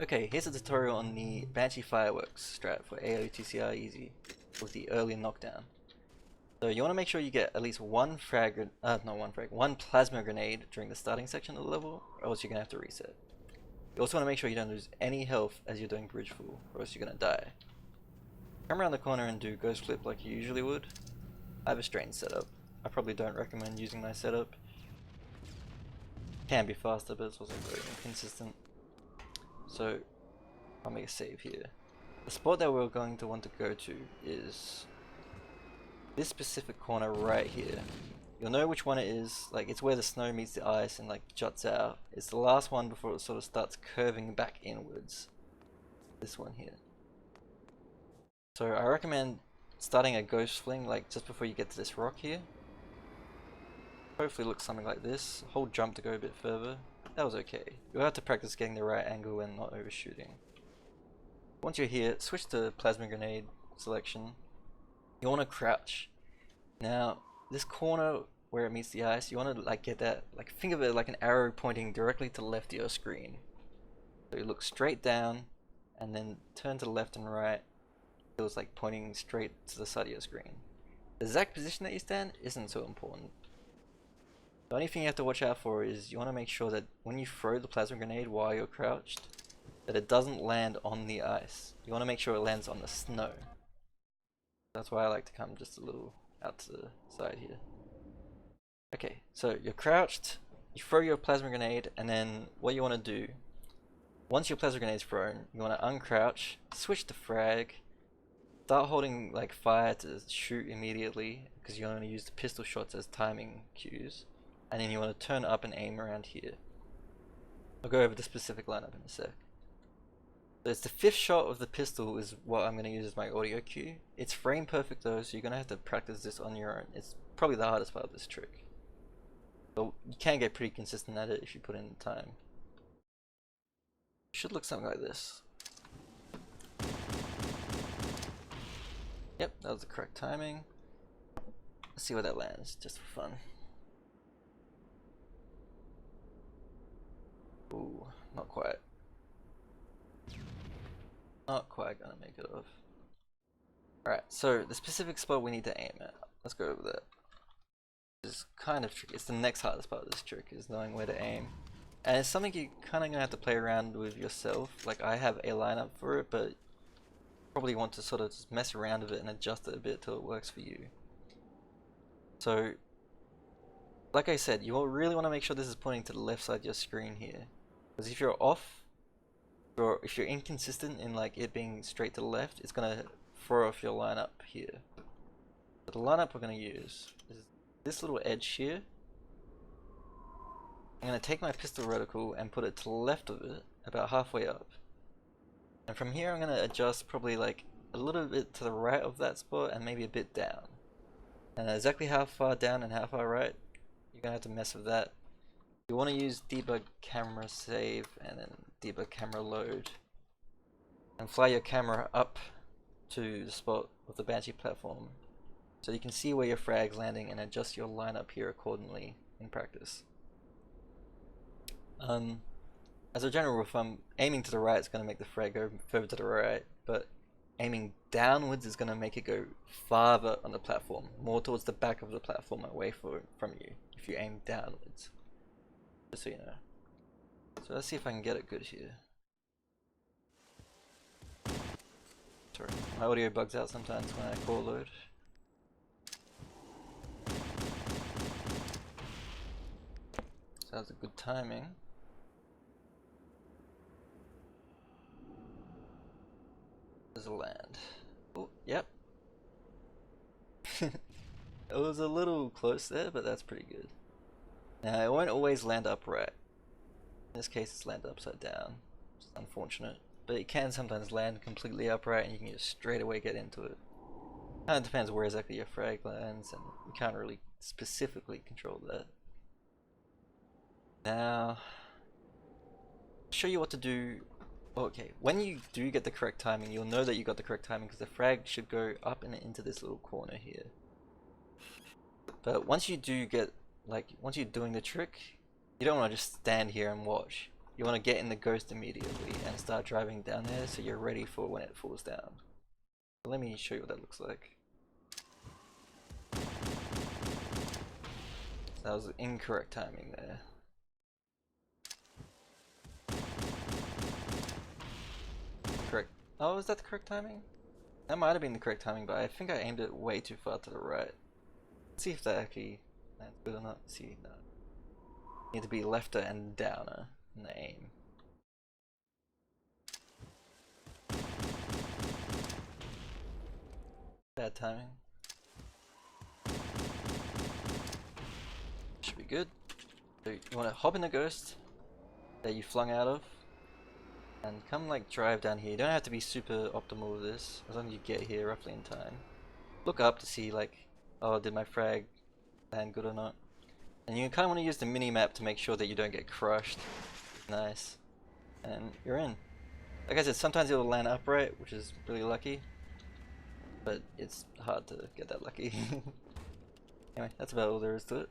Okay, here's a tutorial on the Banshee Fireworks strat for AotCR easy with the early knockdown. So you want to make sure you get at least one one plasma grenade during the starting section of the level, or else you're going to have to reset. You also want to make sure you don't lose any health as you're doing bridge full, or else you're going to die. Come around the corner and do ghost flip like you usually would. I have a straightened setup. I probably don't recommend using my setup. Can be faster, but it's also very inconsistent. So I'll make a save here. The spot that we're going to want to go to is this specific corner right here. You'll know which one it is. Like, it's where the snow meets the ice and like juts out. It's the last one before it sort of starts curving back inwards. This one here. So I recommend starting a ghost fling like just before you get to this rock here. Hopefully it looks something like this. Hold jump to go a bit further. That was okay. You'll have to practice getting the right angle and not overshooting. Once you're here, switch to plasma grenade selection. You want to crouch. Now, this corner where it meets the ice, you want to like get that, like think of it like an arrow pointing directly to the left of your screen. So you look straight down and then turn to the left and right. It was like pointing straight to the side of your screen. The exact position that you stand isn't so important. The only thing you have to watch out for is you want to make sure that when you throw the plasma grenade while you're crouched, that it doesn't land on the ice. You want to make sure it lands on the snow. That's why I like to come just a little out to the side here. Okay, so you're crouched, you throw your plasma grenade, and then what you want to do, once your plasma grenade is thrown, you want to uncrouch, switch to frag, start holding like fire to shoot immediately, because you only use the pistol shots as timing cues. And then you want to turn up and aim around here. I'll go over the specific lineup in a sec. So it's the 5th shot of the pistol is what I'm going to use as my audio cue. It's frame perfect though, so you're going to have to practice this on your own. It's probably the hardest part of this trick. But you can get pretty consistent at it if you put in the time. It should look something like this. Yep, that was the correct timing. Let's see where that lands, just for fun. Ooh, not quite. Not quite gonna make it off. Alright, so the specific spot we need to aim at. Let's go over that. It's kind of tricky. It's the next hardest part of this trick, is knowing where to aim. And it's something you're kind of gonna have to play around with yourself. Like, I have a lineup for it, but you probably want to sort of just mess around with it and adjust it a bit till it works for you. So, like I said, you really want to make sure this is pointing to the left side of your screen here. Because if you're off, or if you're inconsistent in like it being straight to the left, it's gonna throw off your lineup here. But the lineup we're gonna use is this little edge here. I'm gonna take my pistol reticle and put it to the left of it, about halfway up. And from here I'm gonna adjust probably like a little bit to the right of that spot and maybe a bit down. And exactly how far down and how far right, you're gonna have to mess with that. You want to use debug camera save and then debug camera load, and fly your camera up to the spot of the Banshee platform so you can see where your frag's landing and adjust your lineup here accordingly in practice. As a general rule of thumb, aiming to the right is going to make the frag go further to the right, but aiming downwards is going to make it go farther on the platform, more towards the back of the platform away from you if you aim downwards. Just so you know. So let's see if I can get it good here. Sorry, my audio bugs out sometimes when I call load. So that's a good timing. There's a land. Oh, yep. It was a little close there, but that's pretty good. Now, it won't always land upright. In this case, it's landed upside down. It's unfortunate. But it can sometimes land completely upright and you can just straight away get into it. Kind of depends where exactly your frag lands, and you can't really specifically control that. Now, I'll show you what to do. Okay, when you do get the correct timing, you'll know that you got the correct timing because the frag should go up and into this little corner here. But once you do get, like, once you're doing the trick, you don't want to just stand here and watch. you want to get in the ghost immediately and start driving down there so you're ready for when it falls down. So let me show you what that looks like. So that was incorrect timing there. Correct. Oh, is that the correct timing? That might have been the correct timing, but I think I aimed it way too far to the right. Let's see if that actually lands good or not. See, no. You need to be lefter and downer in the aim. Bad timing. Should be good. So you want to hop in the ghost that you flung out of, and come like drive down here. You don't have to be super optimal with this, as long as you get here roughly in time. Look up to see like, oh, did my frag land good or not? And you kind of want to use the mini map to make sure that you don't get crushed. Nice. And you're in. Like I said, sometimes it'll land upright, which is really lucky, but it's hard to get that lucky. Anyway, that's about all there is to it.